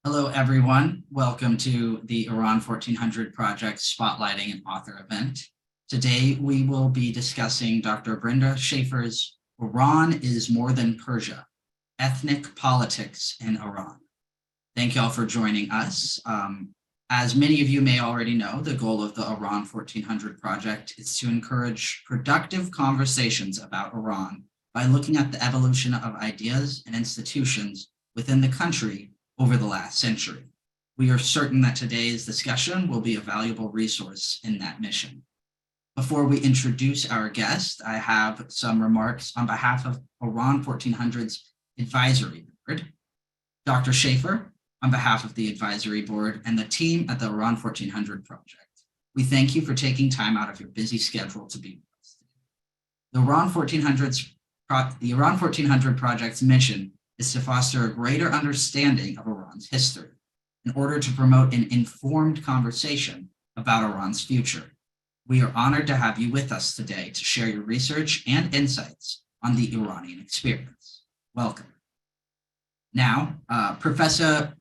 Hello, everyone. Welcome to the Iran 1400 Project Spotlighting an Author event. Today, we will be discussing Dr. Brenda Shaffer's Iran is More Than Persia, Ethnic Politics in Iran. Thank you all for joining us. As many of you may already know, the goal of the Iran 1400 Project is to encourage productive conversations about Iran by looking at the evolution of ideas and institutions within the country over the last century. We are certain that today's discussion will be a valuable resource in that mission. Before we introduce our guest, I have some remarks on behalf of Iran 1400's advisory board. Dr. Shaffer, on behalf of the advisory board and the team at the Iran 1400 Project, we thank you for taking time out of your busy schedule to be with us today. The Iran 1400 Project's mission is to foster a greater understanding of Iran's history in order to promote an informed conversation about Iran's future. We are honored to have you with us today to share your research and insights on the Iranian experience. Welcome. Now, Professor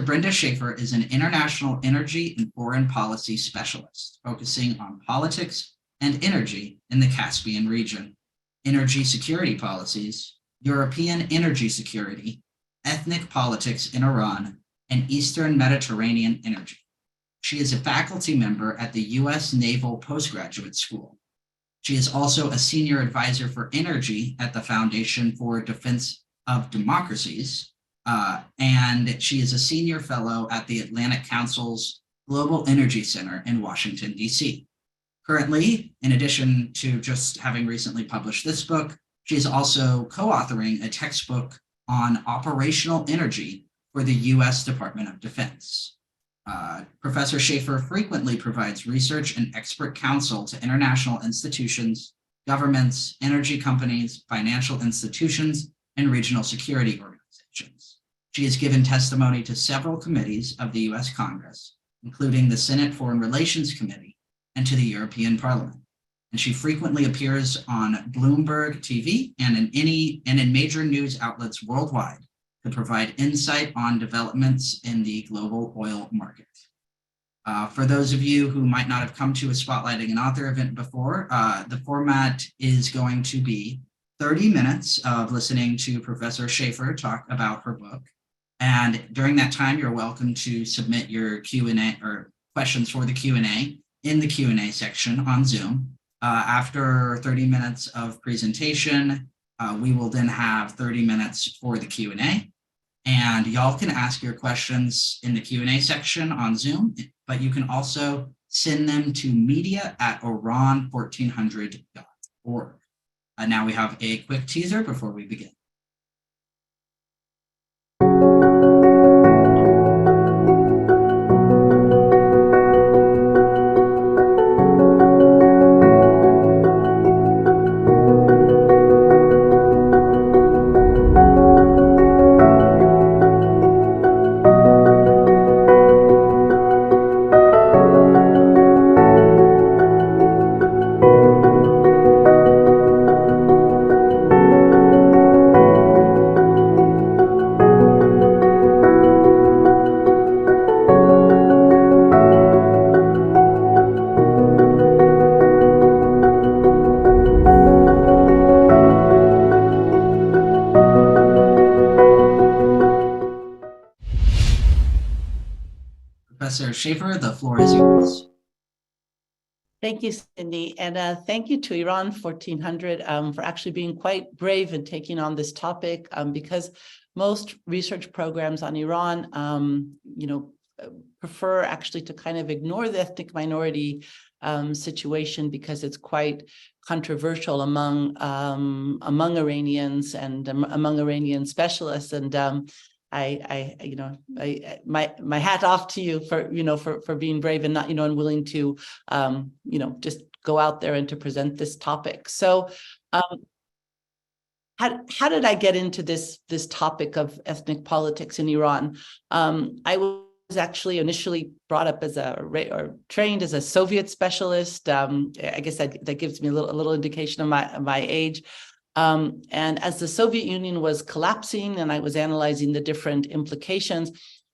Brenda Shaffer is an international energy and foreign policy specialist focusing on politics and energy in the Caspian region, energy security policies, European energy security, ethnic politics in Iran, and Eastern Mediterranean energy. She is a faculty member at the U.S. Naval Postgraduate School. She is also a senior advisor for energy at the Foundation for Defense of Democracies, and she is a senior fellow at the Atlantic Council's Global Energy Center in Washington, D.C. Currently, in addition to just having recently published this book, she is also co-authoring a textbook on operational energy for the U.S. Department of Defense. Professor Shaffer frequently provides research and expert counsel to international institutions, governments, energy companies, financial institutions, and regional security organizations. She has given testimony to several committees of the U.S. Congress, including the Senate Foreign Relations Committee and to the European Parliament. And she frequently appears on Bloomberg TV and in major news outlets worldwide to provide insight on developments in the global oil market. For those of you who might not have come to a Spotlighting an Author event before, the format is going to be 30 minutes of listening to Professor Shaffer talk about her book. And during that time, you're welcome to submit your Q&A or questions for the Q&A in the Q&A section on Zoom. After 30 minutes of presentation, we will then have 30 minutes for the Q&A. And y'all can ask your questions in the Q&A section on Zoom, but you can also send them to media@iran1400.org. Now we have a quick teaser before we begin. Professor Shaffer, the floor is yours. Thank you, Cindy, and thank you to Iran 1400 for actually being quite brave in taking on this topic, because most research programs on Iran, prefer actually to kind of ignore the ethnic minority situation because it's quite controversial among Iranians and among Iranian specialists. And my hat off to you for being brave and not, and willing to, just go out there and to present this topic. So, how did I get into this topic of ethnic politics in Iran? I was actually initially brought up as trained as a Soviet specialist. I guess that gives me a little indication of my age. And as the Soviet Union was collapsing and I was analyzing the different implications,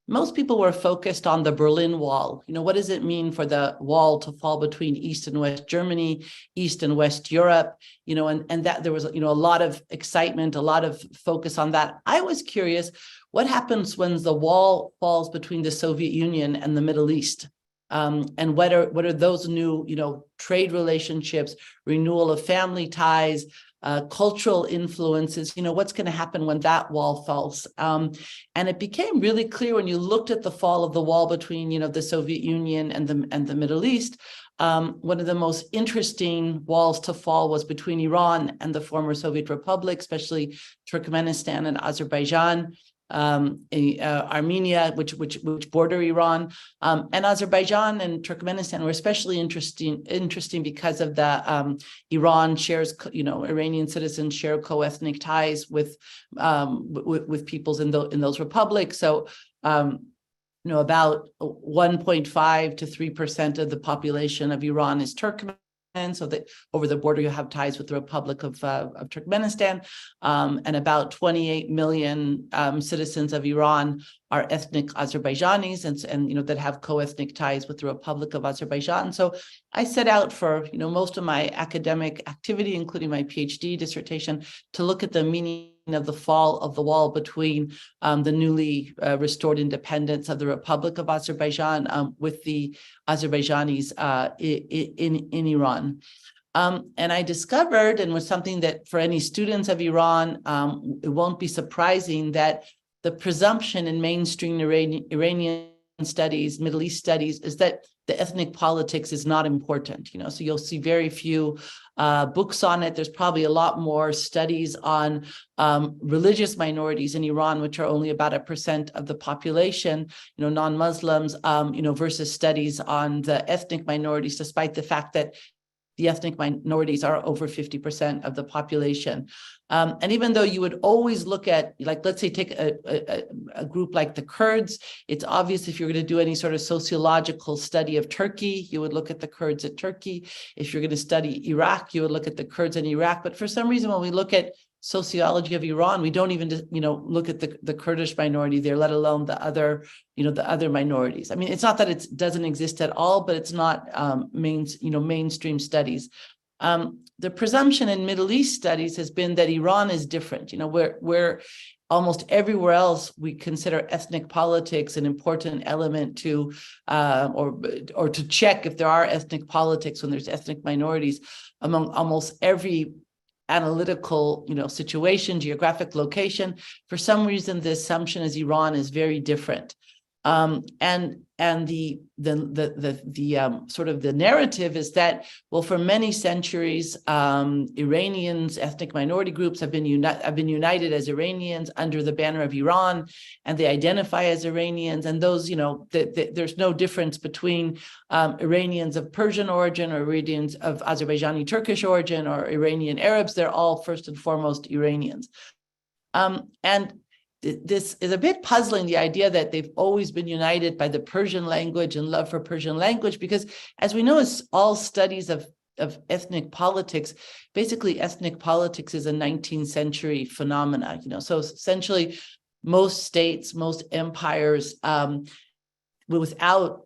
most people were focused on the Berlin Wall. What does it mean for the wall to fall between East and West Germany, East and West Europe? And that there was, a lot of excitement, a lot of focus on that. I was curious, what happens when the wall falls between the Soviet Union and the Middle East? And what are those new, trade relationships, renewal of family ties, cultural influences, what's going to happen when that wall falls. And it became really clear when you looked at the fall of the wall between, the Soviet Union and the Middle East. One of the most interesting walls to fall was between Iran and the former Soviet Republic, especially Turkmenistan and Azerbaijan. Armenia, which border Iran, and Azerbaijan and Turkmenistan were especially interesting because of the Iran shares, Iranian citizens share co-ethnic ties with peoples in those republics. So, about 1.5 to 3% of the population of Iran is Turkmen. And so that over the border, you have ties with the Republic of Turkmenistan, and about 28 million citizens of Iran are ethnic Azerbaijanis, and that have co-ethnic ties with the Republic of Azerbaijan. So I set out for most of my academic activity, including my PhD dissertation, to look at the meaning of the fall of the wall between the newly restored independence of the Republic of Azerbaijan with the Azerbaijanis in Iran. And I discovered, and was something that for any students of Iran, it won't be surprising, that the presumption in mainstream Iranian studies, Middle East studies, is that the ethnic politics is not important. So you'll see very few books on it. There's probably a lot more studies on religious minorities in Iran, which are only about 1% of the population, non-Muslims, versus studies on the ethnic minorities, despite the fact that the ethnic minorities are over 50% of the population. And even though you would always look at, let's say, take a group like the Kurds, it's obvious if you're going to do any sort of sociological study of Turkey, you would look at the Kurds at Turkey. If you're going to study Iraq, you would look at the Kurds in Iraq. But for some reason, when we look at sociology of Iran, we don't even, look at the Kurdish minority there, let alone the other minorities. I mean, it's not that it doesn't exist at all, but it's not mainstream studies. The presumption in Middle East studies has been that Iran is different. Where almost everywhere else we consider ethnic politics an important element to, or to check if there are ethnic politics when there's ethnic minorities. Among almost every analytical, situation, geographic location, for some reason, the assumption is Iran is very different. And the sort of the narrative is that, well, for many centuries, Iranians, ethnic minority groups have been united as Iranians under the banner of Iran, and they identify as Iranians. And those, there's no difference between Iranians of Persian origin or Iranians of Azerbaijani Turkish origin or Iranian Arabs. They're all first and foremost Iranians. And this is a bit puzzling, the idea that they've always been united by the Persian language and love for Persian language, because as we know, as all studies of ethnic politics, basically ethnic politics is a 19th century phenomena, so essentially most states, most empires, without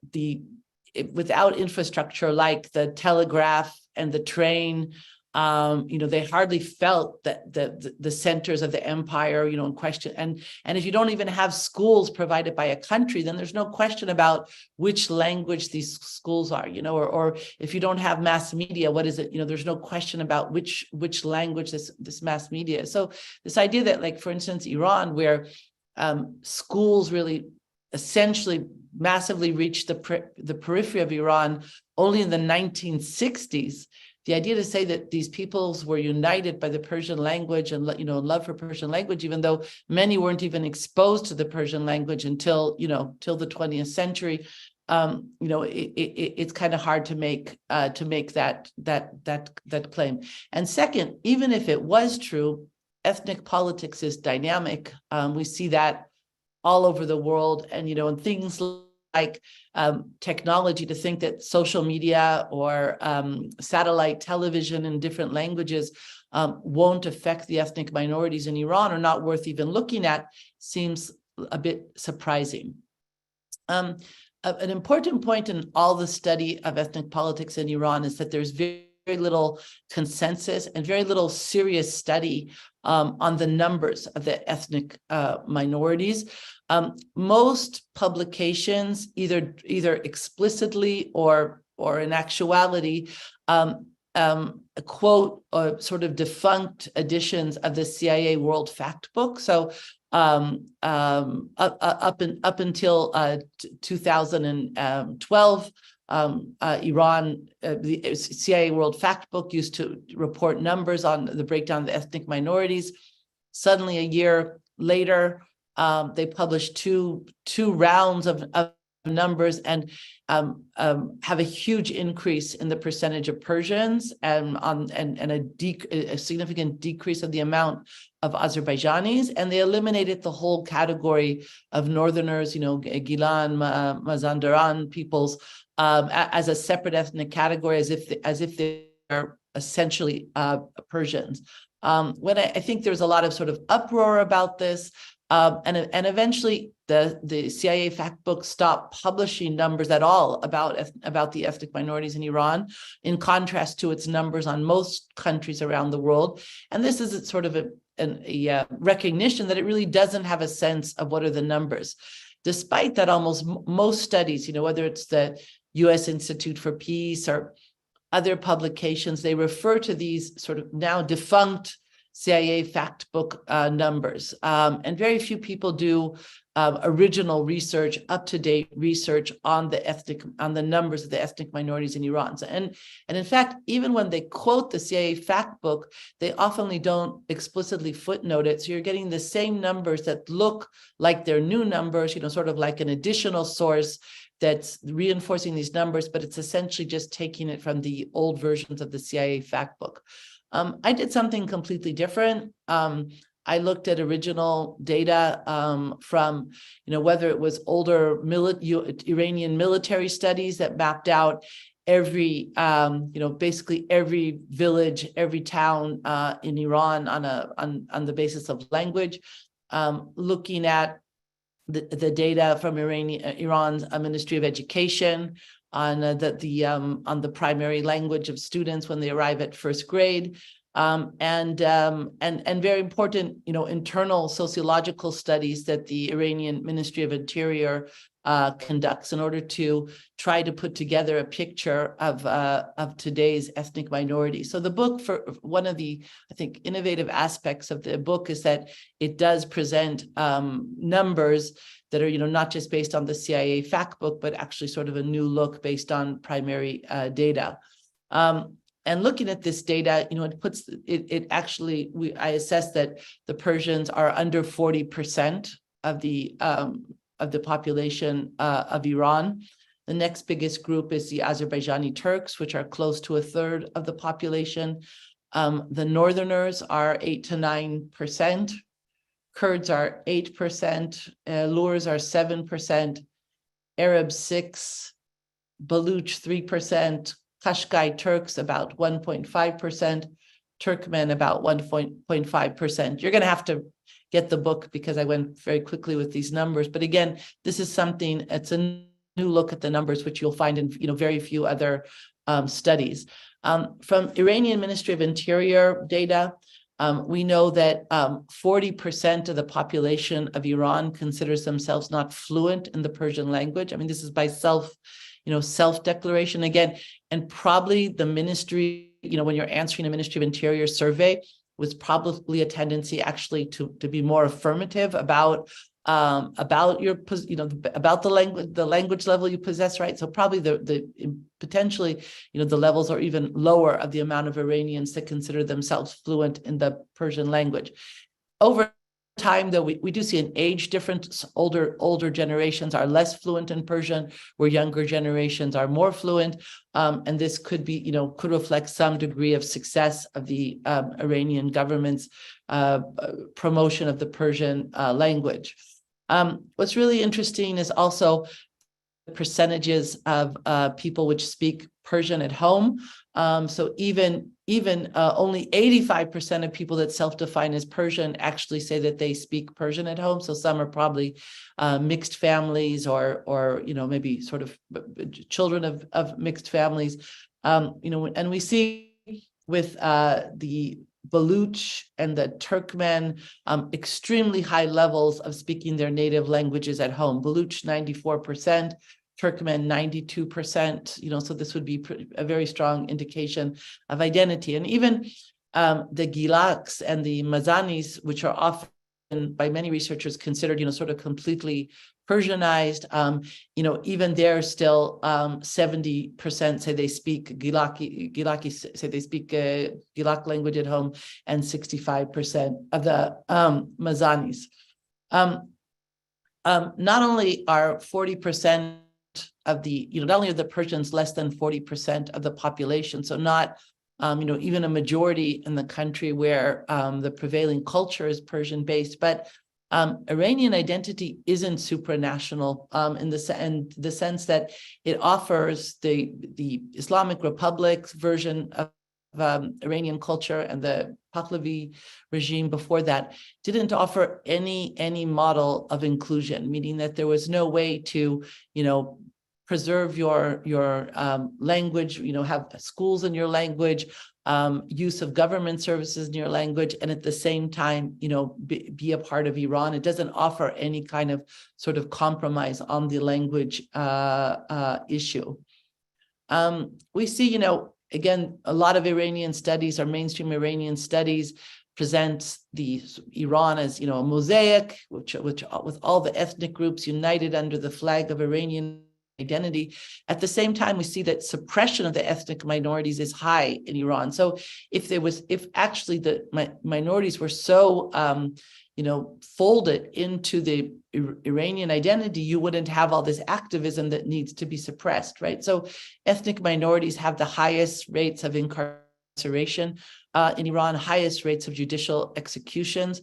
infrastructure like the telegraph and the train, they hardly felt that the centers of the empire, in question. And if you don't even have schools provided by a country, then there's no question about which language these schools are, or if you don't have mass media, what is it? There's no question about which language this mass media is. So this idea that, for instance, Iran, where schools really essentially massively reached the periphery of Iran only in the 1960s. The idea to say that these peoples were united by the Persian language and, love for Persian language, even though many weren't even exposed to the Persian language until the 20th century, it's kind of hard to make that claim. And second, even if it was true, ethnic politics is dynamic. We see that all over the world, and things like technology, to think that social media or satellite television in different languages won't affect the ethnic minorities in Iran, or not worth even looking at, seems a bit surprising. An important point in all the study of ethnic politics in Iran is that there's very, very little consensus and very little serious study on the numbers of the ethnic minorities. Most publications, either explicitly or in actuality, quote sort of defunct editions of the CIA World Factbook. So up until 2012, Iran, the CIA World Factbook used to report numbers on the breakdown of the ethnic minorities. Suddenly, a year later, they published two rounds of numbers and have a huge increase in the percentage of Persians and a significant decrease of the amount of Azerbaijanis, and they eliminated the whole category of Northerners, Gilan, Mazandaran peoples, as a separate ethnic category, as if they are essentially Persians. When I think there's a lot of sort of uproar about this. And eventually the CIA Factbook stopped publishing numbers at all about the ethnic minorities in Iran, in contrast to its numbers on most countries around the world. And this is sort of a recognition that it really doesn't have a sense of what are the numbers. Despite that, almost most studies, whether it's the U.S. Institute for Peace or other publications, they refer to these sort of now defunct CIA Factbook numbers. And very few people do original research, up-to-date research on the numbers of the ethnic minorities in Iran. And in fact, even when they quote the CIA Factbook, they often don't explicitly footnote it. So you're getting the same numbers that look like they're new numbers, sort of like an additional source that's reinforcing these numbers, but it's essentially just taking it from the old versions of the CIA Factbook. I did something completely different. I looked at original data from, whether it was older Iranian military studies that mapped out every, basically every village, every town in Iran on the basis of language, looking at the data from Iran's Ministry of Education on the primary language of students when they arrive at first grade, and very important, internal sociological studies that the Iranian Ministry of Interior conducts in order to try to put together a picture of today's ethnic minorities. So the book, for one of the, I think, innovative aspects of the book is that it does present numbers that are, not just based on the CIA Factbook, but actually sort of a new look based on primary data. And looking at this data, I assessed that the Persians are under 40% of the population of Iran. The next biggest group is the Azerbaijani Turks, which are close to a third of the population. The Northerners are 8 to 9%. Kurds are 8%, Lurs are 7%, Arabs 6%, Baluch 3%, Qashqai Turks about 1.5%, Turkmen about 1.5%. You're going to have to get the book because I went very quickly with these numbers. But again, this is something, it's a new look at the numbers, which you'll find in very few other studies. From Iranian Ministry of Interior data, we know that 40% of the population of Iran considers themselves not fluent in the Persian language. I mean, this is by self-declaration again, and probably the ministry, when you're answering a Ministry of Interior survey, was probably a tendency actually to be more affirmative about your, about the language level you possess, right? So probably the potentially, the levels are even lower of the amount of Iranians that consider themselves fluent in the Persian language. Over time, though, we do see an age difference. Older generations are less fluent in Persian, where younger generations are more fluent, and this could be, could reflect some degree of success of the Iranian government's promotion of the Persian language. What's really interesting is also the percentages of people which speak Persian at home. So even only 85% of people that self-define as Persian actually say that they speak Persian at home. So some are probably mixed families, or maybe sort of children of mixed families. And we see with the Baluch and the Turkmen extremely high levels of speaking their native languages at home. Baluch 94%. Turkmen 92%, so this would be a very strong indication of identity. And even the Gilaks and the Mazanis, which are often by many researchers considered, sort of completely Persianized, even they're still 70% say they speak Gilaki say they speak Gilak language at home, and 65% of the Mazanis. Not only are 40% of the, not only are the Persians less than 40% of the population, so not, even a majority in the country where the prevailing culture is Persian-based, but Iranian identity isn't supranational in the sense that it offers the Islamic Republic version of Iranian culture, and the Pahlavi regime before that didn't offer any model of inclusion, meaning that there was no way to, preserve your language, have schools in your language, use of government services in your language, and at the same time, be a part of Iran. It doesn't offer any kind of sort of compromise on the language issue. We see, again, a lot of Iranian studies, or mainstream Iranian studies, presents the Iran as, a mosaic, which with all the ethnic groups united under the flag of Iranian identity. At the same time, we see that suppression of the ethnic minorities is high in Iran. So if actually the minorities were so, folded into the Iranian identity, you wouldn't have all this activism that needs to be suppressed, right? So ethnic minorities have the highest rates of incarceration in Iran, highest rates of judicial executions,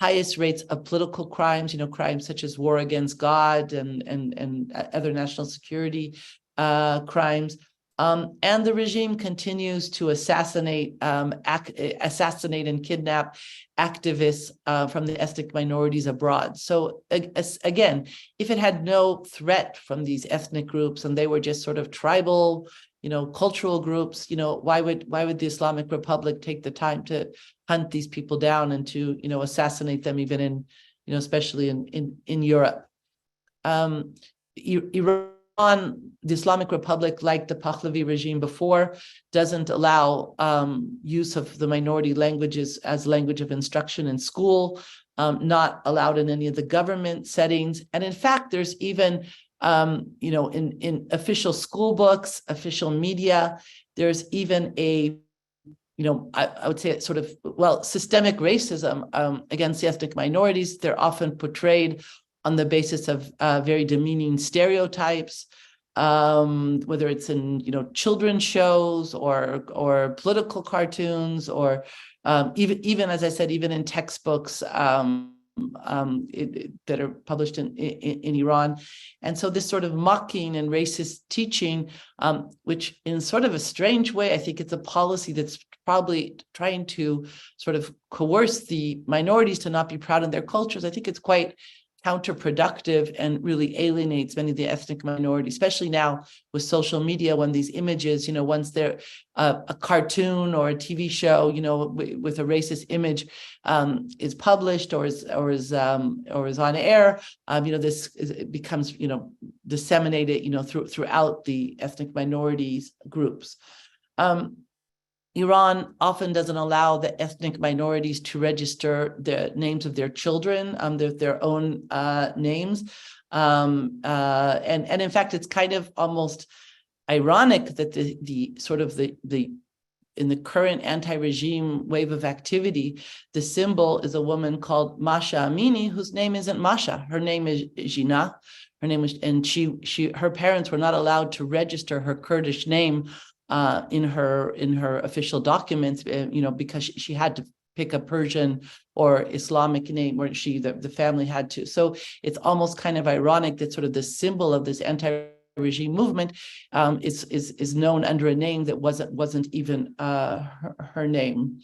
highest rates of political crimes, crimes such as war against God and other national security crimes. And the regime continues to assassinate and kidnap activists from the ethnic minorities abroad. So again, if it had no threat from these ethnic groups and they were just sort of tribal, cultural groups, why would the Islamic Republic take the time to hunt these people down and to, assassinate them even in, especially in Europe? Iran, the Islamic Republic, like the Pahlavi regime before, doesn't allow use of the minority languages as language of instruction in school, not allowed in any of the government settings. And in fact, there's even, in official school books, official media, there's even a, I would say sort of, systemic racism against the ethnic minorities. They're often portrayed on the basis of very demeaning stereotypes, whether it's in children's shows or political cartoons, or even as I said, even in textbooks that are published in Iran. And so this sort of mocking and racist teaching, which in sort of a strange way, I think it's a policy that's probably trying to sort of coerce the minorities to not be proud of their cultures. I think it's quite counterproductive and really alienates many of the ethnic minorities, especially now with social media, when these images, once they're a cartoon or a TV show, with a racist image is published or is on air, it becomes, disseminated, throughout the ethnic minorities groups. Iran often doesn't allow the ethnic minorities to register the names of their children, their own names. And in fact, it's kind of almost ironic that in the current anti-regime wave of activity, the symbol is a woman called Masha Amini, whose name isn't Masha. Her name is Jina. Her name was, and her parents were not allowed to register her Kurdish name in her official documents, because she had to pick a Persian or Islamic name, or the family had to. So it's almost kind of ironic that sort of the symbol of this anti anti-regime movement is known under a name that wasn't even her name.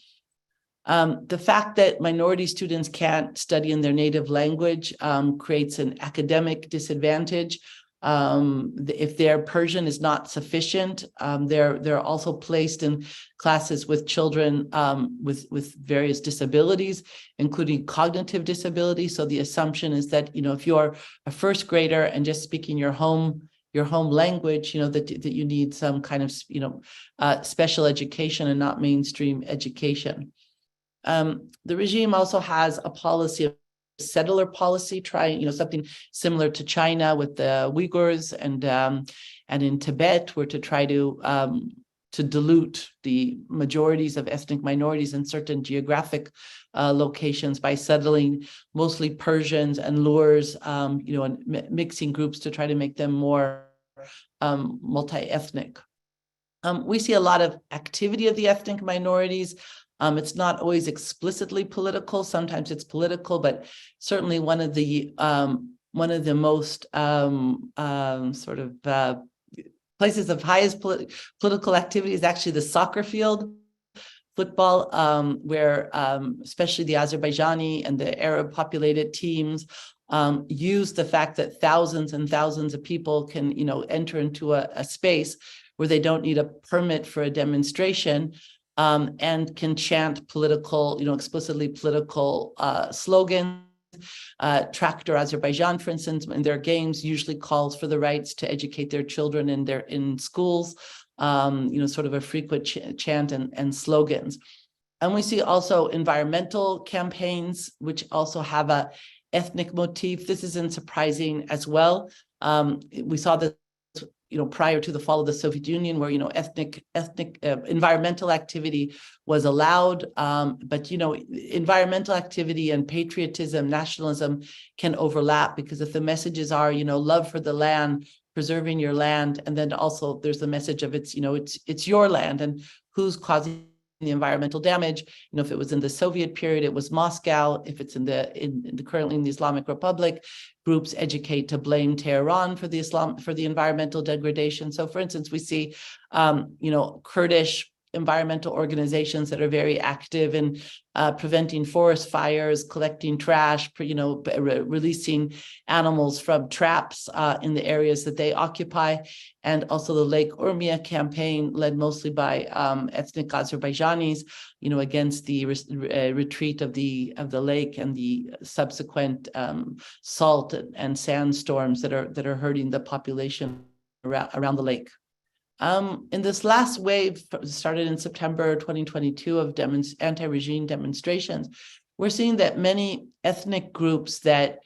The fact that minority students can't study in their native language creates an academic disadvantage. If their Persian is not sufficient, they're also placed in classes with children with various disabilities, including cognitive disabilities. So the assumption is that, if you're a first grader and just speaking your home language, that you need some kind of special education and not mainstream education. The regime also has a policy of settler policy, trying, something similar to China with the Uyghurs and in Tibet, were to try to dilute the majorities of ethnic minorities in certain geographic locations by settling mostly Persians and Lurs, and mixing groups to try to make them more multi-ethnic. We see a lot of activity of the ethnic minorities. It's not always explicitly political. Sometimes it's political, but certainly one of the most places of highest political activity is actually the soccer field, football, where especially the Azerbaijani and the Arab populated teams use the fact that thousands and thousands of people can, enter into a space where they don't need a permit for a demonstration. And can chant political, explicitly political slogans. Tractor Azerbaijan, for instance, in their games usually calls for the rights to educate their children in schools, sort of a frequent chant and slogans. And we see also environmental campaigns, which also have a ethnic motif. This isn't surprising as well. We saw that prior to the fall of the Soviet Union, where, ethnic environmental activity was allowed. But, environmental activity and patriotism, nationalism can overlap, because if the messages are, love for the land, preserving your land, and then also there's the message of it's your land, and who's causing the environmental damage. If it was in the Soviet period, it was Moscow. If it's currently in the Islamic Republic, groups educate to blame Tehran for the environmental degradation. So, for instance, we see, Kurdish environmental organizations that are very active in preventing forest fires, collecting trash, releasing animals from traps in the areas that they occupy, and also the Lake Urmia campaign, led mostly by ethnic Azerbaijanis, against the retreat of the lake and the subsequent salt and sandstorms that are hurting the population around the lake. In this last wave, started in September 2022 of anti-regime demonstrations, we're seeing that many ethnic groups that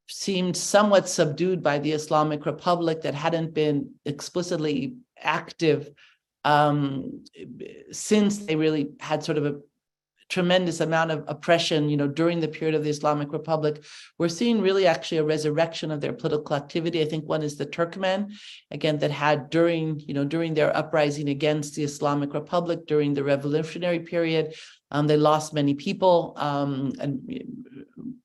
seemed somewhat subdued by the Islamic Republic, that hadn't been explicitly active since they really had sort of a tremendous amount of oppression, during the period of the Islamic Republic, we're seeing really actually a resurrection of their political activity. I think one is the Turkmen, again, that had during their uprising against the Islamic Republic during the revolutionary period, they lost many people, and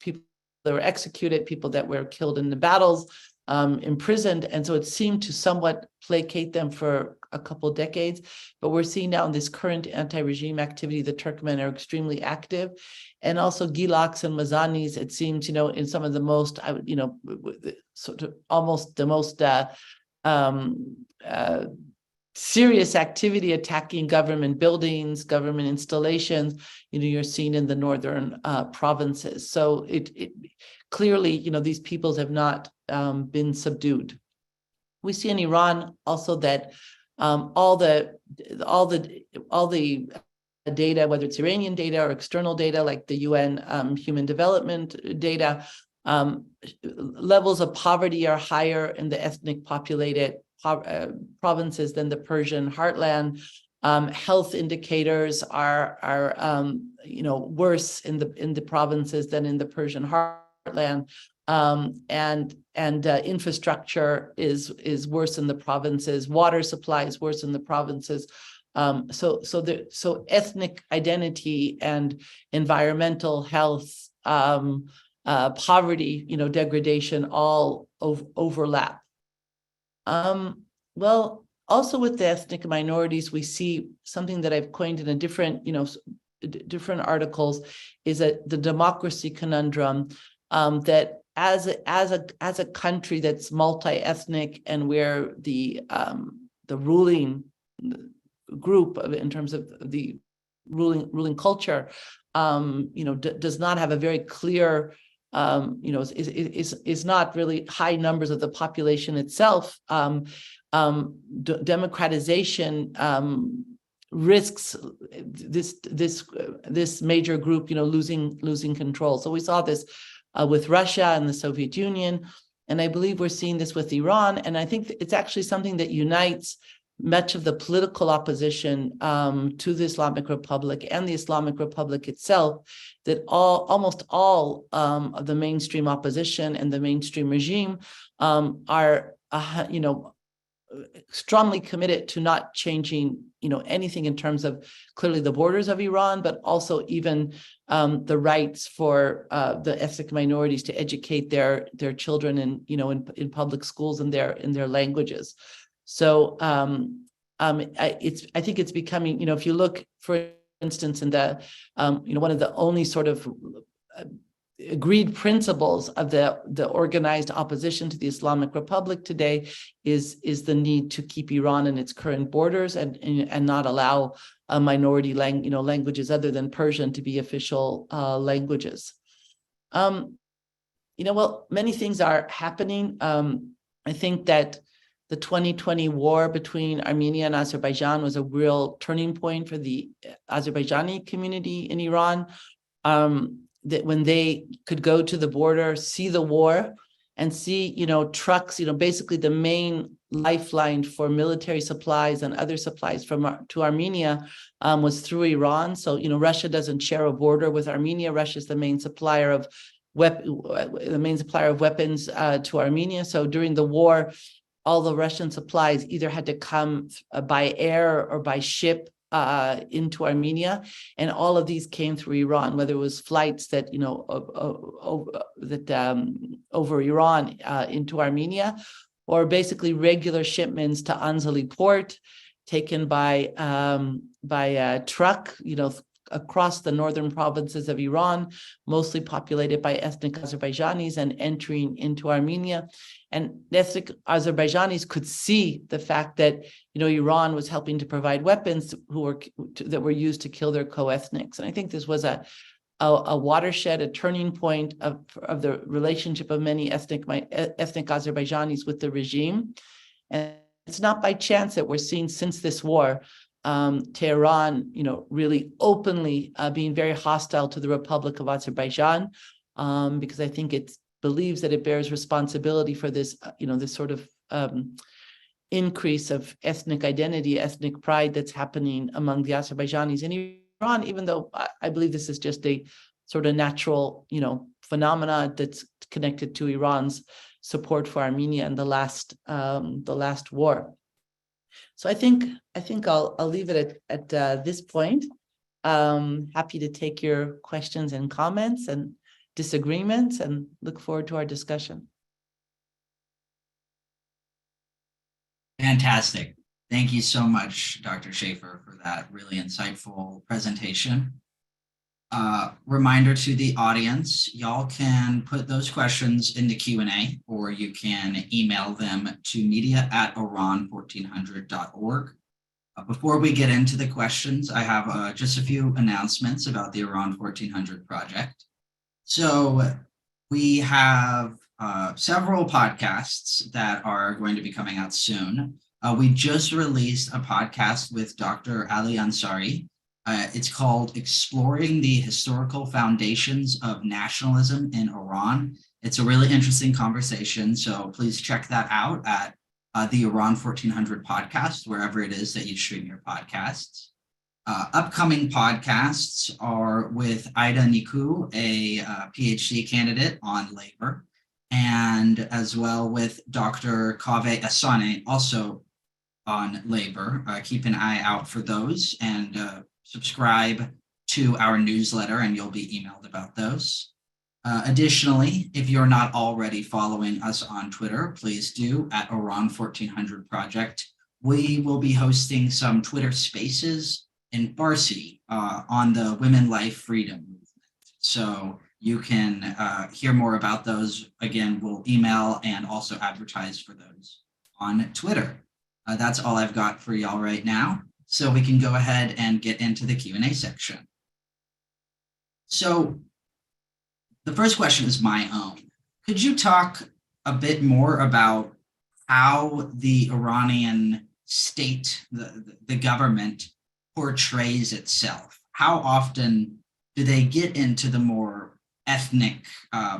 people that were executed, people that were killed in the battles, imprisoned. And so it seemed to somewhat placate them for a couple decades. But we're seeing now in this current anti-regime activity, the Turkmen are extremely active. And also Gilaks and Mazanis, it seems, in some of the most, sort of almost the most serious activity attacking government buildings, government installations, you're seeing in the northern provinces. So it clearly, these peoples have not been subdued. We see in Iran also that all the data, whether it's Iranian data or external data like the UN human development data, levels of poverty are higher in the ethnic populated provinces than the Persian heartland. Health indicators are worse in the provinces than in the Persian heartland. And infrastructure is worse in the provinces. Water supply is worse in the provinces. So ethnic identity and environmental health, poverty, degradation, all overlap. Well, also with the ethnic minorities, we see something that I've coined in a different, different articles, is that the democracy conundrum, that as a country that's multi-ethnic and where the ruling group in terms of the ruling culture, does not have a very clear, is not really high numbers of the population itself. Democratization risks this major group, losing control. So we saw this with Russia and the Soviet Union, and I believe we're seeing this with Iran. And I think it's actually something that unites much of the political opposition to the Islamic Republic and the Islamic Republic itself, that almost all of the mainstream opposition and the mainstream regime are, strongly committed to not changing, anything in terms of clearly the borders of Iran, but also even the rights for the ethnic minorities to educate their children in public schools in their languages. So I think it's becoming, if you look, for instance, in the, one of the only sort of agreed principles of the organized opposition to the Islamic Republic today is the need to keep Iran in its current borders and not allow a minority languages other than Persian to be official languages. Well, many things are happening. I think that the 2020 war between Armenia and Azerbaijan was a real turning point for the Azerbaijani community in Iran, that when they could go to the border, see the war, and see, trucks, basically the main lifeline for military supplies and other supplies to Armenia was through Iran. So, Russia doesn't share a border with Armenia. Russia is the main supplier of weapons to Armenia. So during the war, all the Russian supplies either had to come by air or by ship into Armenia, and all of these came through Iran, whether it was flights that over Iran into Armenia, or basically regular shipments to Anzali port, taken by truck, across the northern provinces of Iran, mostly populated by ethnic Azerbaijanis, and entering into Armenia. And ethnic Azerbaijanis could see the fact that, Iran was helping to provide weapons that were used to kill their co-ethnics. And I think this was a watershed, a turning point of the relationship of many ethnic Azerbaijanis with the regime. And it's not by chance that we're seeing since this war, Tehran, really openly being very hostile to the Republic of Azerbaijan, because I think it believes that it bears responsibility for this, this sort of increase of ethnic identity, ethnic pride that's happening among the Azerbaijanis in Iran, even though I believe this is just a sort of natural, phenomena that's connected to Iran's support for Armenia in the last war. So I think I'll leave it at this point. Happy to take your questions and comments and disagreements, and look forward to our discussion. Fantastic. Thank you so much, Dr. Shaffer, for that really insightful presentation. Reminder to the audience, y'all can put those questions in the Q&A, or you can email them to media@iran1400.org. Before we get into the questions, I have just a few announcements about the Iran 1400 project. So we have several podcasts that are going to be coming out soon. We just released a podcast with Dr. Ali Ansari. It's called Exploring the Historical Foundations of Nationalism in Iran. It's a really interesting conversation, so please check that out at the Iran 1400 podcast, wherever it is that you stream your podcasts. Upcoming podcasts are with Ida Niku, a PhD candidate on labor, and as well with Dr. Kaveh Asane, also on labor. Keep an eye out for those, and subscribe to our newsletter and you'll be emailed about those. Additionally, if you're not already following us on Twitter, please do at Iran 1400 Project. We will be hosting some Twitter spaces in Farsi on the Women Life Freedom movement. So you can hear more about those. Again, we'll email and also advertise for those on Twitter. That's all I've got for y'all right now. So we can go ahead and get into the Q&A section. So the first question is my own. Could you talk a bit more about how the Iranian state, the government, portrays itself? How often do they get into the more ethnic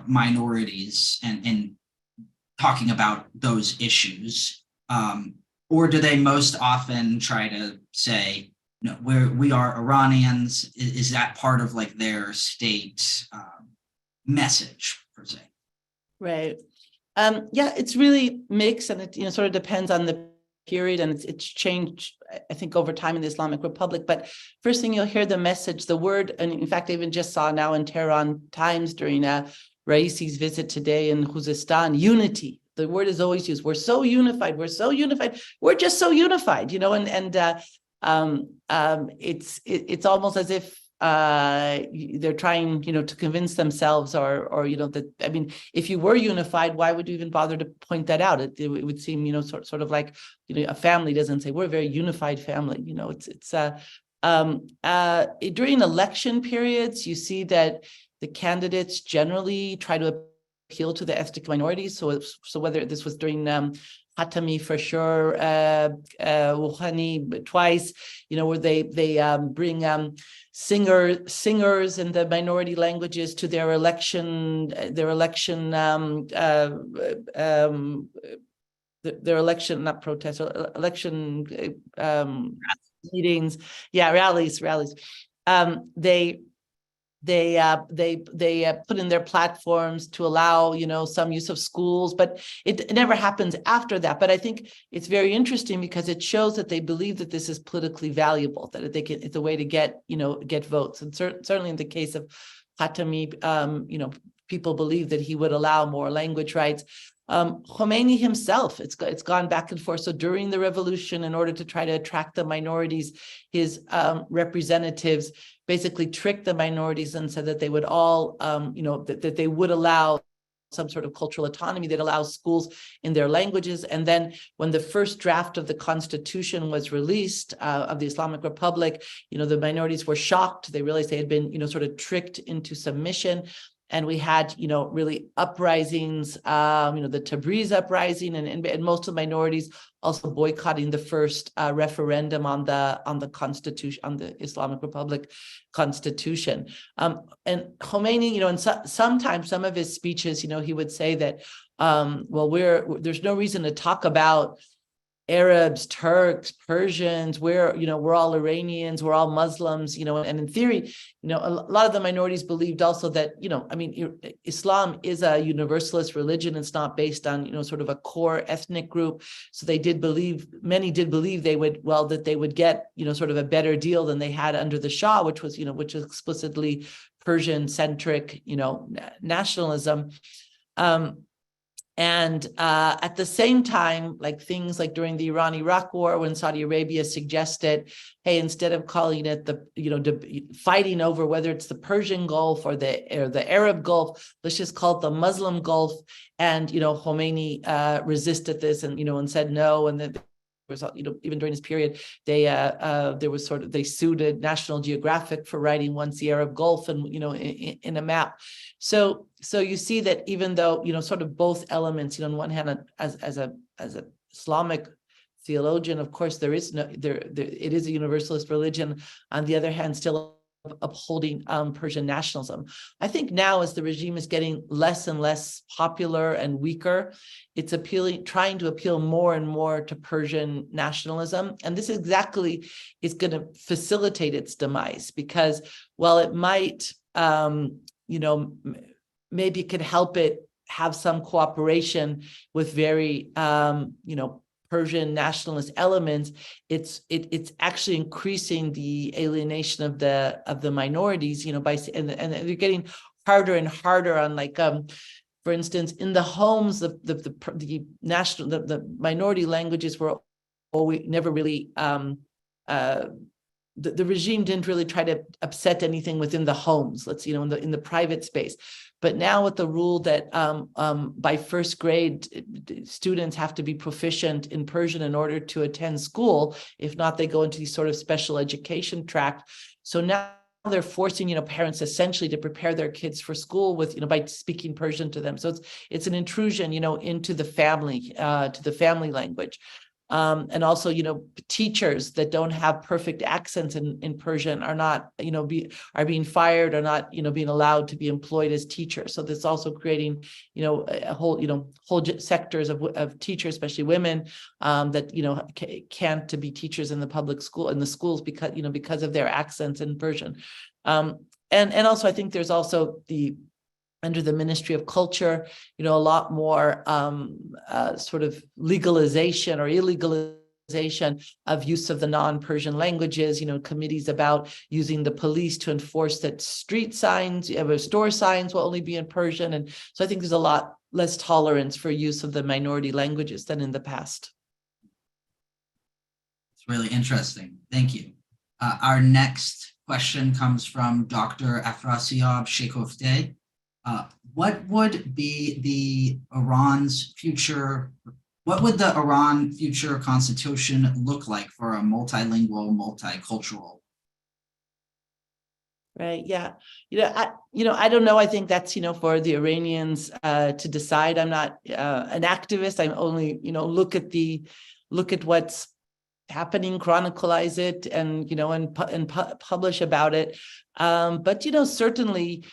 minorities and talking about those issues? Or do they most often try to say, no, we are Iranians? Is that part of like their state message per se? Right. Yeah, it's really mixed, and it sort of depends on the period, and it's changed, I think, over time in the Islamic Republic. But first thing you'll hear the message, the word, and in fact, I even just saw now in Tehran Times during Raisi's visit today in Khuzestan, unity. The word is always used. We're so unified. We're so unified. We're just so unified, it's almost as if they're trying, to convince themselves or that, I mean, if you were unified, why would you even bother to point that out? It would seem, sort of like, a family doesn't say we're a very unified family. During election periods, you see that the candidates generally try to appeal to the ethnic minorities. So whether this was during Hatami for sure, Rouhani twice, where they bring singers in the minority languages to their election not protests, election meetings, rallies. They put in their platforms to allow, some use of schools, but it never happens after that. But I think it's very interesting because it shows that they believe that this is politically valuable, that it's a way to get votes. And certainly in the case of Khatami, people believe that he would allow more language rights. Khomeini himself, it's gone back and forth. So during the revolution, in order to try to attract the minorities, his representatives basically tricked the minorities and said that they would all, that they would allow some sort of cultural autonomy, that allows schools in their languages. And then when the first draft of the constitution was released of the Islamic Republic, the minorities were shocked. They realized they had been, sort of tricked into submission. And we had, really uprisings, the Tabriz uprising, and most of the minorities also boycotting the first referendum on the constitution, on the Islamic Republic constitution. And Khomeini, and sometimes some of his speeches, he would say that, there's no reason to talk about Arabs, Turks, Persians, we're all Iranians, we're all Muslims, and in theory, a lot of the minorities believed also that, Islam is a universalist religion. It's not based on, sort of a core ethnic group. So many did believe that they would get, sort of a better deal than they had under the Shah, which was explicitly Persian centric, nationalism. And at the same time, like things like during the Iran-Iraq war, when Saudi Arabia suggested, hey, instead of calling it fighting over whether it's the Persian Gulf or the Arab Gulf, let's just call it the Muslim Gulf. And Khomeini resisted this and said no. And then was, even during this period, they sued National Geographic for writing once the Arab Gulf and in a map. So you see that even though sort of both elements, on one hand, as a Islamic theologian, of course it is a universalist religion. On the other hand, still upholding Persian nationalism. I think now, as the regime is getting less and less popular and weaker, it's trying to appeal more and more to Persian nationalism. And this exactly is going to facilitate its demise, because while it might, maybe it could help it have some cooperation with very, Persian nationalist elements, it's actually increasing the alienation of the minorities, and they're getting harder and harder on, like, for instance, in the homes, the minority languages were always never really the regime didn't really try to upset anything within the homes, in the private space. But now with the rule that by first grade, students have to be proficient in Persian in order to attend school. If not, they go into these sort of special education track. So now they're forcing, parents essentially to prepare their kids for school with, by speaking Persian to them. So it's an intrusion, into the family, to the family language. And also, teachers that don't have perfect accents in Persian are not, are being fired, or not, being allowed to be employed as teachers. So that's also creating, a whole sectors of teachers, especially women, that, can't to be teachers in the public school, in the schools, because of their accents in Persian. And also, I think there's also under the Ministry of Culture, a lot more sort of legalization or illegalization of use of the non-Persian languages, committees about using the police to enforce that street signs, store signs will only be in Persian. And so I think there's a lot less tolerance for use of the minority languages than in the past. It's really interesting. Thank you. Our next question comes from Dr. Afrasiab Sheikhofteh. What would the Iran future constitution look like for a multilingual, multicultural? Right. Yeah. I don't know. I think that's, for the Iranians to decide. I'm not an activist. I'm only, look at what's happening, chronicleize it, and, and publish about it. But, certainly,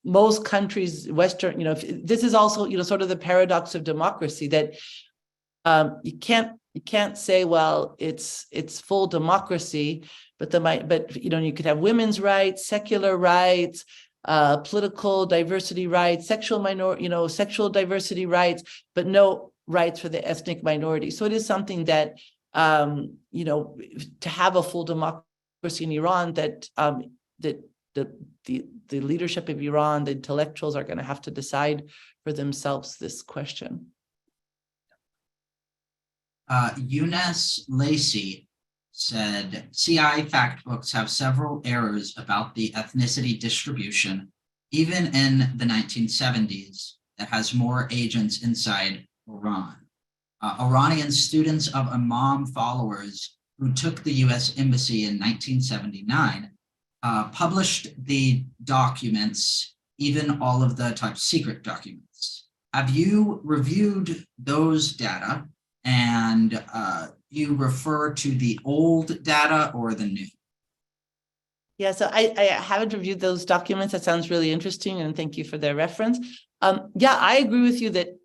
most countries, Western, this is also, sort of the paradox of democracy, that you can't say, well, it's full democracy, but you could have women's rights, secular rights, political diversity rights, sexual diversity rights, but no rights for the ethnic minority. So it is something that, to have a full democracy in Iran, that the leadership of Iran, the intellectuals, are going to have to decide for themselves this question. Eunice Lacey said, CI fact books have several errors about the ethnicity distribution, even in the 1970s, that has more agents inside Iran. Iranian students of Imam followers who took the US embassy in 1979 published the documents, even all of the top secret documents. Have you reviewed those data, and you refer to the old data or the new? Yeah, so I haven't reviewed those documents. That sounds really interesting, and thank you for their reference. Yeah, I agree with you that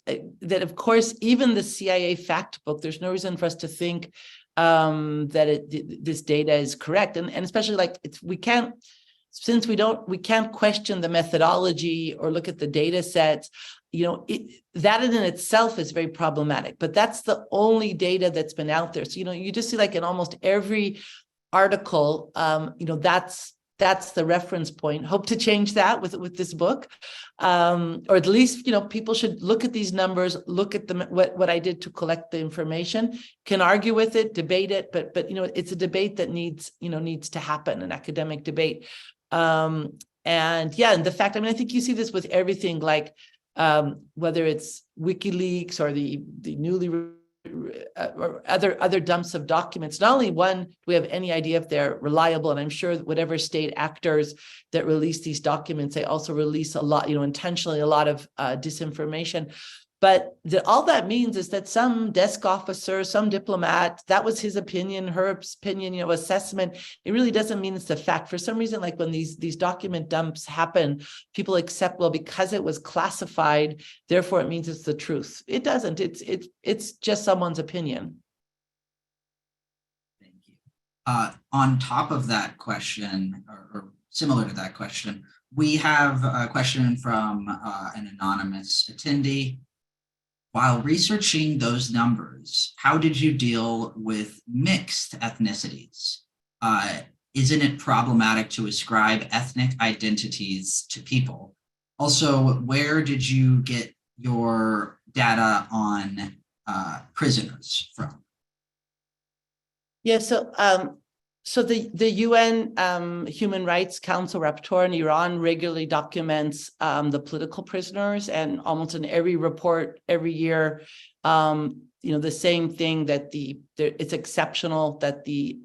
of course, even the CIA fact book, there's no reason for us to think that this data is correct, and especially we can't question the methodology or look at the data sets. That in itself is very problematic, but that's the only data that's been out there. So you just see, in almost every article, that's the reference point. Hope to change that with this book, or at least people should look at these numbers, look at what I did to collect the information, can argue with it, debate it, but it's a debate that needs to happen, an academic debate. And the fact, I think you see this with everything, whether it's WikiLeaks or the newly or other dumps of documents. Not only do we have any idea if they're reliable, and I'm sure that whatever state actors that release these documents, they also release a lot, intentionally a lot of disinformation. But all that means is that some desk officer, some diplomat, that was his opinion, her opinion, assessment. It really doesn't mean it's the fact. For some reason, when these document dumps happen, people accept, well, because it was classified, therefore it means it's the truth. It doesn't. It's just someone's opinion. Thank you. On top of that question, or similar to that question, we have a question from an anonymous attendee. While researching those numbers, how did you deal with mixed ethnicities? isn't it problematic to ascribe ethnic identities to people? Also, where did you get your data on prisoners from? Yeah, so the UN Human Rights Council rapporteur in Iran regularly documents the political prisoners, and almost in every report every year, the same thing, that it's exceptional that the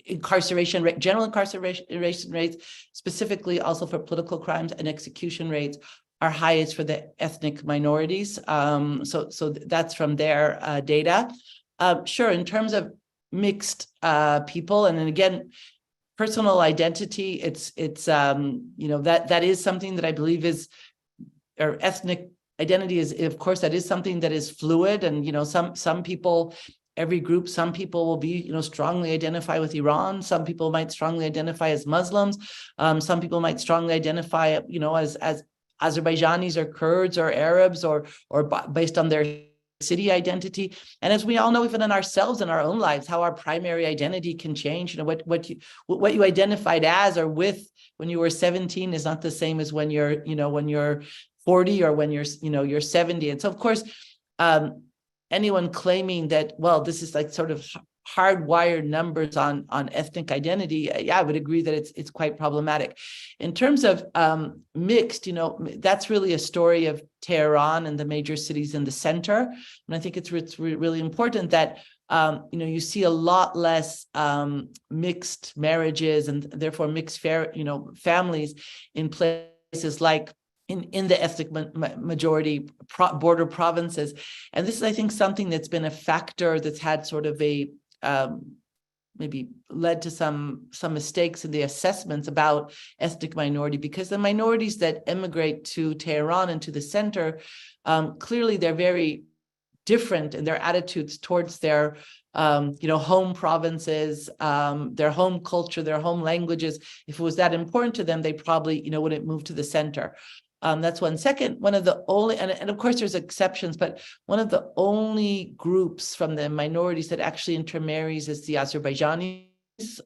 incarceration rate, general incarceration rates, specifically also for political crimes, and execution rates are highest for the ethnic minorities. So that's from their data. Sure, in terms of mixed people, and then again, personal identity, it's that is something that I believe is, or ethnic identity is, of course, that is something that is fluid, and some people, every group, some people will be strongly identify with Iran, some people might strongly identify as Muslims, some people might strongly identify as Azerbaijanis or Kurds or Arabs, or based on their city identity. And as we all know, even in ourselves, in our own lives, how our primary identity can change. What you identified as or with when you were 17 is not the same as when you're 40 or when you're 70. And so, of course, anyone claiming that, well, this is like sort of hardwired numbers on ethnic identity, yeah, I would agree that it's quite problematic. In terms of mixed, that's really a story of Tehran and the major cities in the center. And I think it's really important that you see a lot less mixed marriages and therefore mixed families in places like in the ethnic majority border provinces. And this is, I think, something that's been a factor that's had sort of a maybe led to some mistakes in the assessments about ethnic minority, because the minorities that immigrate to Tehran and to the center, clearly they're very different in their attitudes towards their home provinces, their home culture, their home languages. If it was that important to them, they probably wouldn't move to the center. That's one. Second, one of the only, and of course there's exceptions, but one of the only groups from the minorities that actually intermarries is the Azerbaijanis,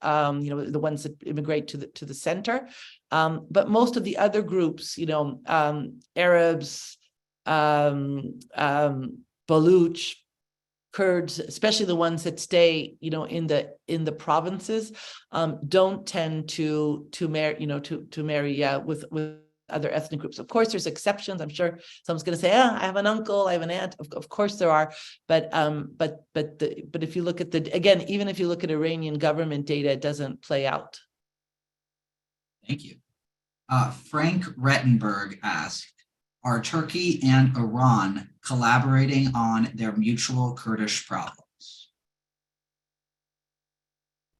the ones that immigrate to the center. But most of the other groups, Arabs, Baluch, Kurds, especially the ones that stay, in the provinces, don't tend to marry with other ethnic groups. Of course, there's exceptions. I'm sure someone's going to say, I have an uncle, I have an aunt. Of course there are, but if you look at even if you look at Iranian government data, it doesn't play out. Thank you. Frank Rettenberg asked, are Turkey and Iran collaborating on their mutual Kurdish problems?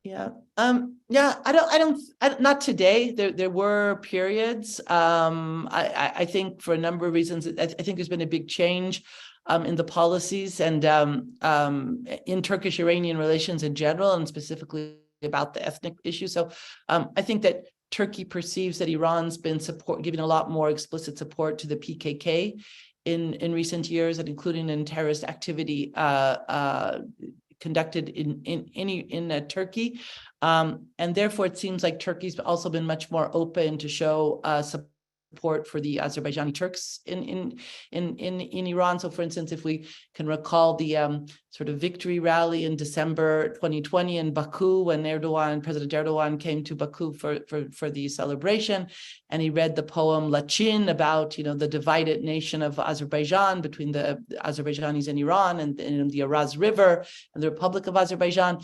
Yeah. Not today. There were periods. I think for a number of reasons, I think there's been a big change in the policies and in Turkish-Iranian relations in general, and specifically about the ethnic issue. So I think that Turkey perceives that Iran's been giving a lot more explicit support to the PKK in recent years, and including in terrorist activity conducted in Turkey, and therefore it seems like Turkey's also been much more open to show support for the Azerbaijani Turks in Iran. So, for instance, if we can recall the sort of victory rally in December 2020 in Baku, when President Erdogan came to Baku for the celebration, and he read the poem Lachin about the divided nation of Azerbaijan between the Azerbaijanis and Iran, and the Araz River and the Republic of Azerbaijan.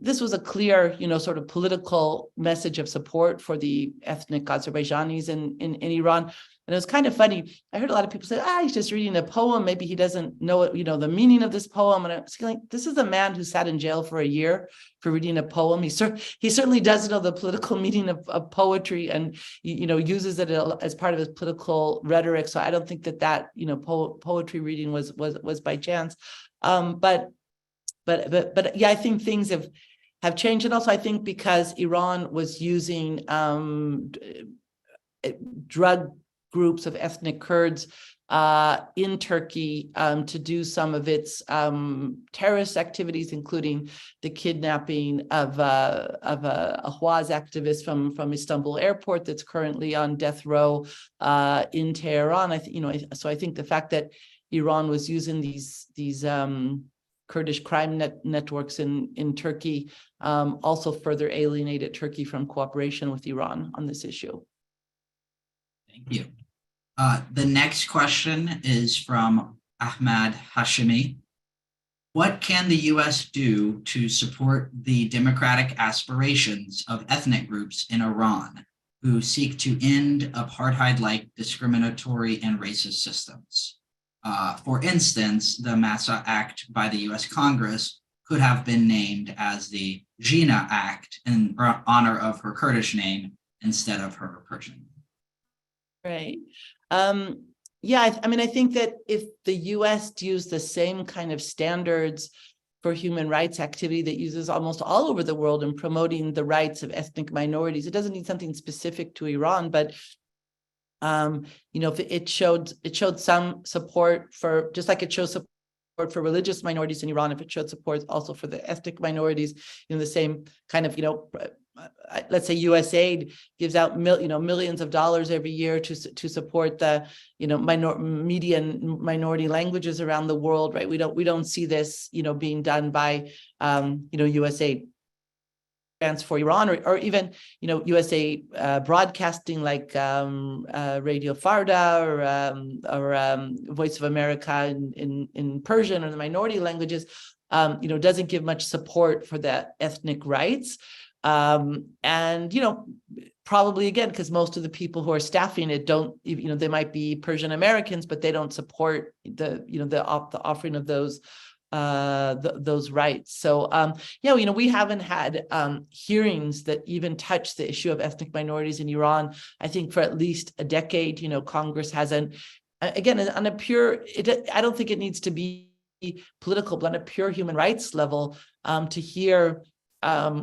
This was a clear, sort of political message of support for the ethnic Azerbaijanis in Iran. And it was kind of funny. I heard a lot of people say, he's just reading a poem. Maybe he doesn't know it, the meaning of this poem. And I was like, this is a man who sat in jail for a year for reading a poem. He certainly does know the political meaning of poetry, and uses it as part of his political rhetoric. So I don't think that poetry reading was by chance. But yeah, I think things have changed. And also I think because Iran was using drug groups of ethnic Kurds in Turkey to do some of its terrorist activities, including the kidnapping of a Ahwaz activist from Istanbul airport that's currently on death row in Tehran. So I think the fact that Iran was using these Kurdish crime networks in Turkey also further alienated Turkey from cooperation with Iran on this issue. Thank you. The next question is from Ahmad Hashimi. What can the U.S. do to support the democratic aspirations of ethnic groups in Iran who seek to end apartheid-like discriminatory and racist systems? For instance, the MASA Act by the U.S. Congress could have been named as the Jina Act in honor of her Kurdish name instead of her Persian. Right. Yeah, I mean, I think that if the U.S. used the same kind of standards for human rights activity that uses almost all over the world in promoting the rights of ethnic minorities, it doesn't need something specific to Iran, but if it showed some support for, just like it shows support for religious minorities in Iran, if it showed support also for the ethnic minorities, the same kind of, let's say USAID gives out millions of dollars every year to support the media and minority languages around the world, right? We don't see this being done by USAID grants for Iran or even USA broadcasting like Radio Farda or Voice of America in Persian or the minority languages, doesn't give much support for the ethnic rights. And probably again, because most of the people who are staffing it don't, they might be Persian Americans, but they don't support the offering of those rights. So we haven't had hearings that even touch the issue of ethnic minorities in Iran, I think, for at least a decade. Congress hasn't, again, on a pure, I don't think it needs to be political, but on a pure human rights level, to hear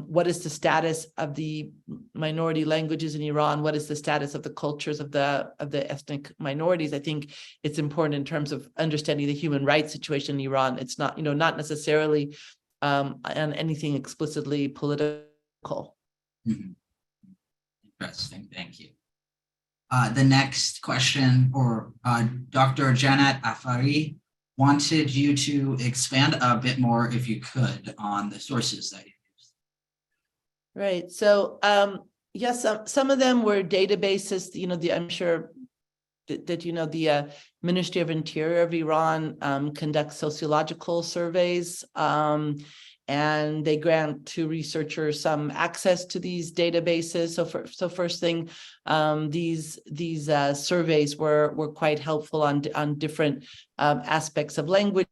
what is the status of the minority languages in Iran? What is the status of the cultures of the ethnic minorities? I think it's important in terms of understanding the human rights situation in Iran. It's not, not necessarily on anything explicitly political. Mm-hmm. Interesting. Thank you. The next question, Dr. Janet Afari wanted you to expand a bit more, if you could, on the sources that you used. Right. So, yes, some of them were databases. I'm sure that the Ministry of Interior of Iran conducts sociological surveys, and they grant to researchers some access to these databases. So first thing, these surveys were quite helpful on different aspects of language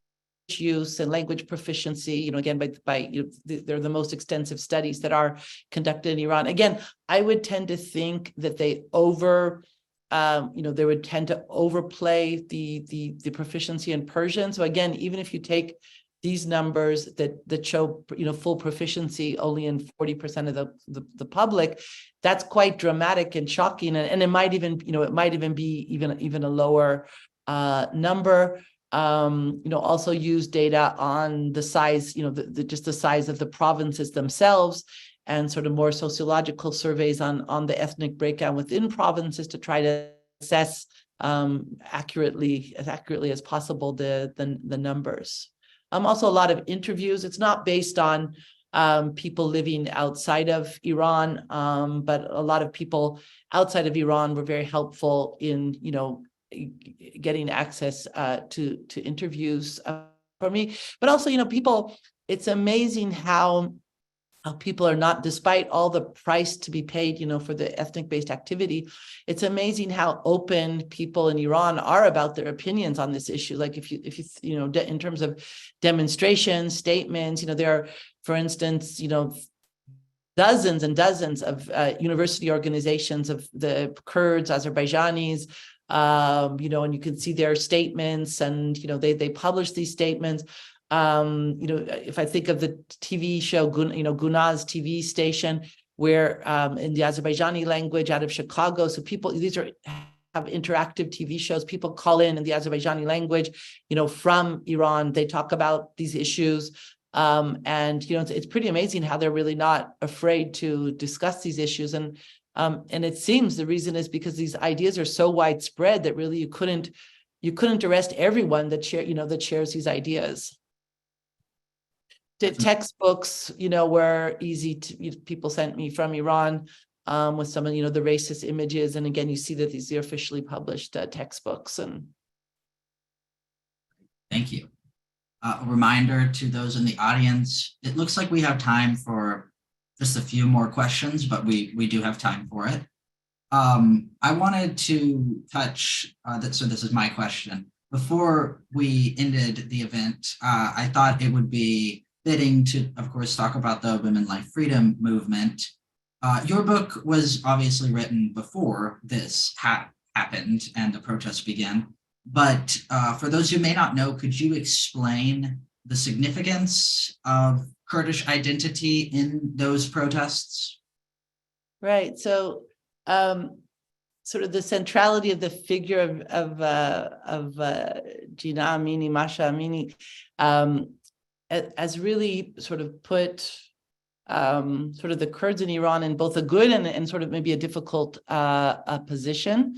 use and language proficiency. Again, they're the most extensive studies that are conducted in Iran. Again, I would tend to think that they would tend to overplay the proficiency in Persian. So again, even if you take these numbers that show full proficiency only in 40% of the public, that's quite dramatic and shocking, and it might even be even a lower number. Also use data on the size, just the size of the provinces themselves, and sort of more sociological surveys on the ethnic breakdown within provinces to try to assess as accurately as possible the numbers. Also a lot of interviews. It's not based on people living outside of Iran, but a lot of people outside of Iran were very helpful in, getting access to interviews for me. But also, people, it's amazing how people are not, despite all the price to be paid, for the ethnic-based activity, it's amazing how open people in Iran are about their opinions on this issue. Like if you in terms of demonstrations, statements, there are, for instance, dozens and dozens of university organizations of the Kurds, Azerbaijanis, and you can see their statements, and they publish these statements. If I think of the TV show, Gunaz TV station, where in the Azerbaijani language out of Chicago, so these are have interactive TV shows. People call in the Azerbaijani language, from Iran. They talk about these issues. And it's pretty amazing how they're really not afraid to discuss these issues. And it seems the reason is because these ideas are so widespread that really you couldn't arrest everyone that shares these ideas. The textbooks, were easy to, people sent me from Iran with some of, the racist images. And again, you see that these are officially published textbooks. And thank you. A reminder to those in the audience, it looks like we have time for just a few more questions, but we do have time for it. I wanted to touch, so this is my question. Before we ended the event, I thought it would be fitting to, of course, talk about the Women Life Freedom movement. Your book was obviously written before this happened and the protests began. But for those who may not know, could you explain the significance of Kurdish identity in those protests? Right. So sort of the centrality of the figure of Gina Amini, Masha Amini, has really sort of put sort of the Kurds in Iran in both a good and sort of maybe a difficult position.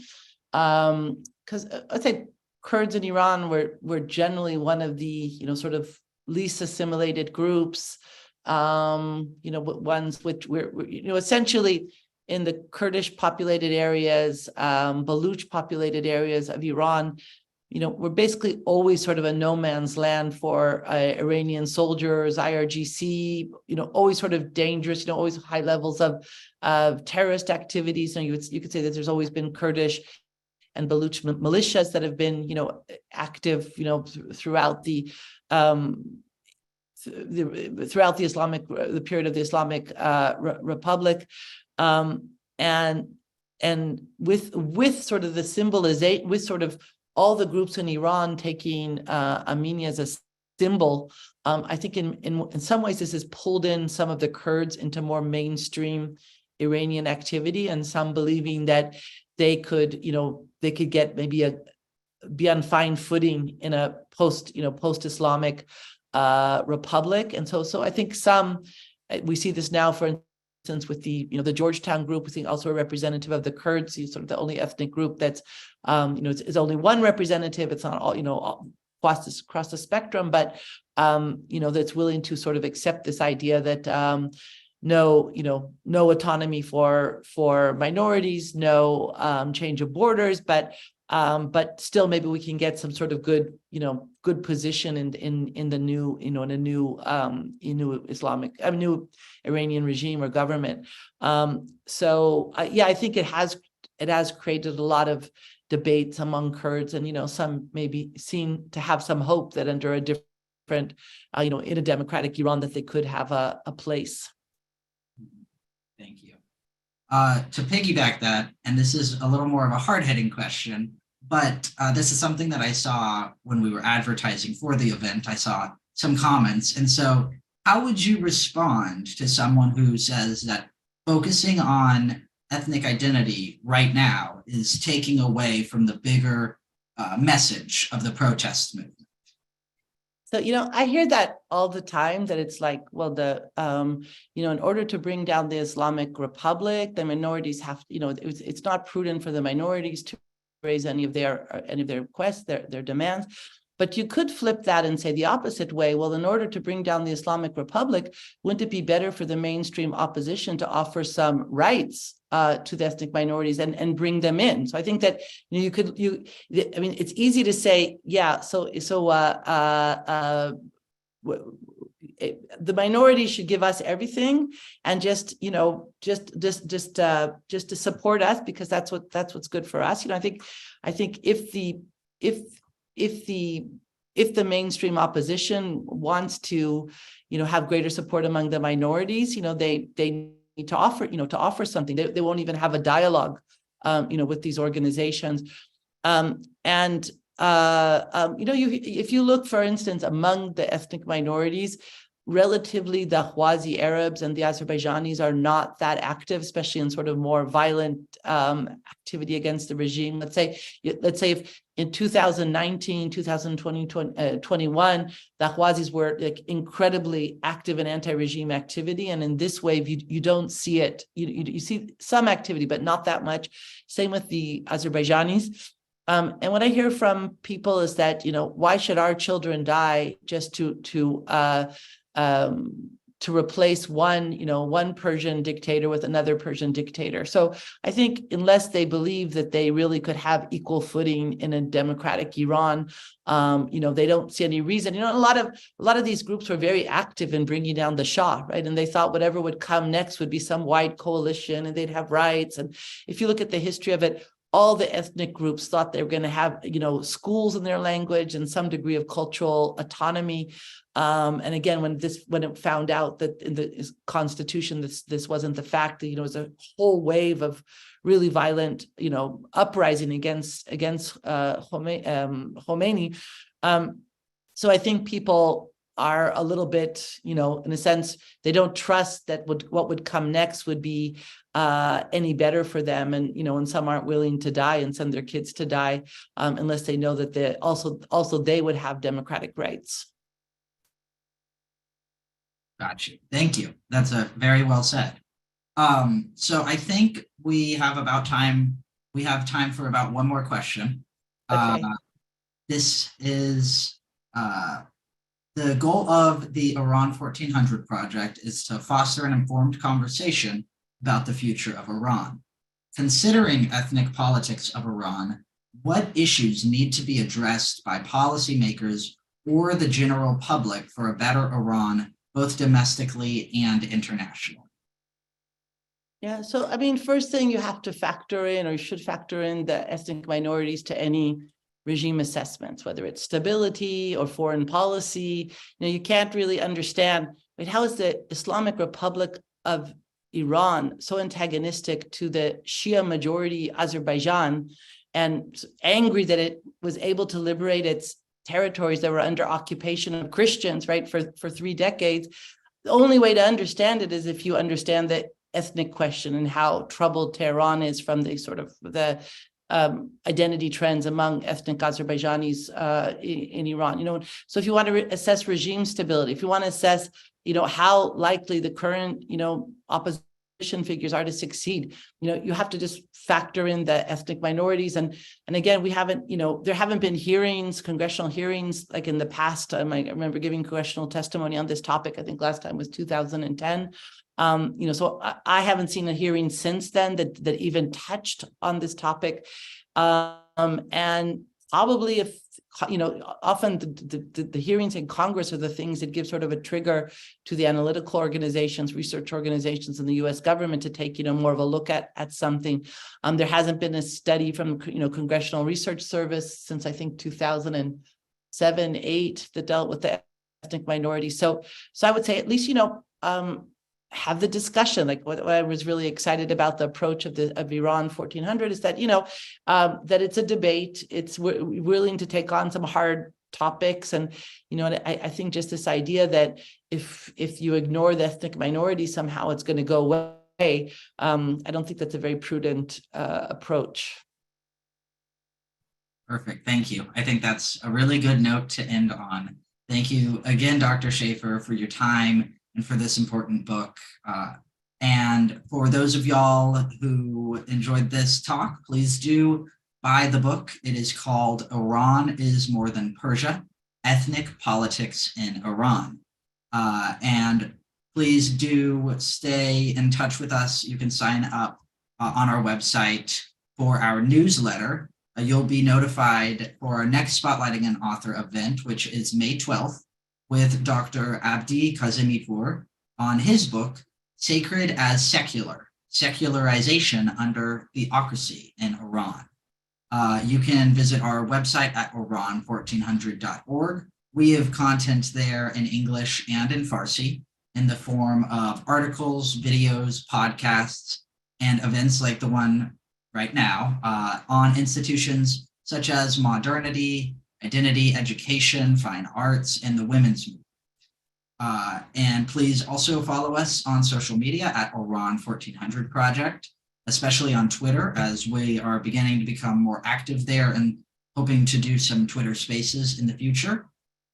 Because I'd say Kurds in Iran were generally one of the, sort of least assimilated groups, ones which were, essentially in the Kurdish populated areas, Baluch populated areas of Iran, we're basically always sort of a no man's land for Iranian soldiers, IRGC, always sort of dangerous, always high levels of terrorist activities. And you could say that there's always been Kurdish and Baluch militias that have been, active, throughout the period of the Islamic Republic, and with sort of the symbolization, with sort of all the groups in Iran taking Amini as a symbol, I think in some ways this has pulled in some of the Kurds into more mainstream Iranian activity, and some believing that they could get maybe be on fine footing in a post-Islamic republic. And so I think we see this now, for instance, with the Georgetown group, I think also a representative of the Kurds, sort of the only ethnic group that's it's only one representative. It's not all across the spectrum, but that's willing to sort of accept this idea that no autonomy for minorities, no change of borders, but still maybe we can get some sort of good position in the new in a new new Iranian regime or government. So I think it has created a lot of debates among Kurds, and some maybe seem to have some hope that under a different in a democratic Iran that they could have a place. Thank you. To piggyback that, and this is a little more of a hard-hitting question, but this is something that I saw when we were advertising for the event. I saw some comments. And so how would you respond to someone who says that focusing on ethnic identity right now is taking away from the bigger message of the protest movement? So, I hear that all the time, that it's like, well, in order to bring down the Islamic Republic, the minorities have, it's not prudent for the minorities to raise any of their requests, their demands. But you could flip that and say the opposite way. Well, in order to bring down the Islamic Republic, wouldn't it be better for the mainstream opposition to offer some rights to the ethnic minorities and bring them in? So I think that it's easy to say, the minority should give us everything and just to support us because that's what's good for us. I think if the mainstream opposition wants to, have greater support among the minorities, they need to offer something. They won't even have a dialogue, with these organizations. If you look, for instance, among the ethnic minorities, relatively the Ahwazi Arabs and the Azerbaijanis are not that active, especially in sort of more violent activity against the regime. Let's say if in 2019, 2020, 21, the Ahwazis were like incredibly active in anti-regime activity. And in this wave, you don't see it. You see some activity, but not that much. Same with the Azerbaijanis. And what I hear from people is that, why should our children die just to replace one Persian dictator with another Persian dictator? So I think unless they believe that they really could have equal footing in a democratic Iran, they don't see any reason. A lot of these groups were very active in bringing down the Shah, right? And they thought whatever would come next would be some wide coalition and they'd have rights. And if you look at the history of it, all the ethnic groups thought they were going to have, schools in their language and some degree of cultural autonomy. And again, when it found out that in the constitution, this wasn't the fact, it was a whole wave of really violent, uprising against Khomeini. So I think people are a little bit, in a sense, they don't trust that what would come next would be any better for them. And some aren't willing to die and send their kids to die unless they know that they also they would have democratic rights. Got you. Thank you. That's a very well said. So I think we have time for about one more question. Okay. This is the goal of the Iran 1400 project is to foster an informed conversation about the future of Iran. Considering ethnic politics of Iran, what issues need to be addressed by policymakers or the general public for a better Iran, both domestically and internationally? Yeah, so first thing you have to factor in, or you should factor in, the ethnic minorities to any regime assessments, whether it's stability or foreign policy. You can't really understand, how is the Islamic Republic of Iran so antagonistic to the Shia majority Azerbaijan and angry that it was able to liberate its territories that were under occupation of Christians, right, for 3 decades. The only way to understand it is if you understand the ethnic question and how troubled Tehran is from the sort of the identity trends among ethnic Azerbaijanis in Iran. So if you want to assess regime stability, if you want to assess, how likely the current, opposition figures are to succeed, you have to just factor in the ethnic minorities. And again, there haven't been congressional hearings like in the past. I remember giving congressional testimony on this topic. I think last time was 2010. So I haven't seen a hearing since then that even touched on this topic. And probably often the hearings in Congress are the things that give sort of a trigger to the analytical organizations, research organizations in the U.S. government to take, more of a look at something. There hasn't been a study from, Congressional Research Service since I think 2007, 8 that dealt with the ethnic minorities. So I would say at least, have the discussion. Like what I was really excited about the approach of Iran 1400 is that, that it's a debate. We're willing to take on some hard topics. And, I think just this idea that if you ignore the ethnic minority, somehow it's going to go away. I don't think that's a very prudent approach. Perfect. Thank you. I think that's a really good note to end on. Thank you again, Dr. Shaffer, for your time and for this important book. And for those of y'all who enjoyed this talk, please do buy the book. It is called Iran is More Than Persia, Ethnic Politics in Iran. And please do stay in touch with us. You can sign up on our website for our newsletter. You'll be notified for our next Spotlighting an Author event, which is May 12th, with Dr. Abdi Kazemipur on his book, Sacred as Secular, Secularization Under Theocracy in Iran. You can visit our website at iran1400.org. We have content there in English and in Farsi in the form of articles, videos, podcasts, and events like the one right now on institutions such as modernity, identity, education, fine arts, and the women's movement. And please also follow us on social media at Iran 1400 Project, especially on Twitter, as we are beginning to become more active there and hoping to do some Twitter spaces in the future.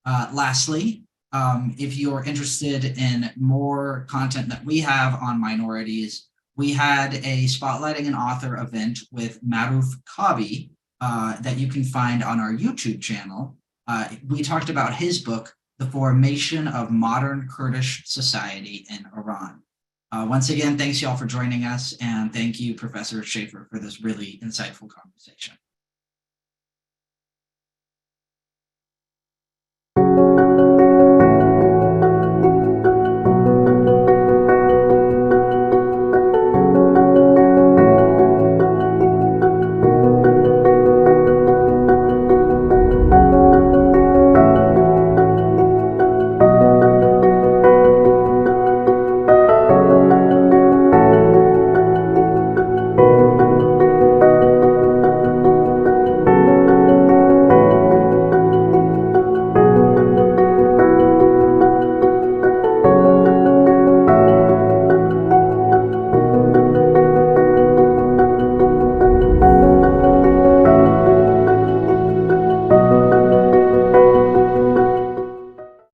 Lastly, if you're interested in more content that we have on minorities, we had a Spotlighting an Author event with Maruf Kabi that you can find on our YouTube channel. We talked about his book, The Formation of Modern Kurdish Society in Iran. Once again, thanks y'all for joining us, and thank you, Professor Shaffer, for this really insightful conversation.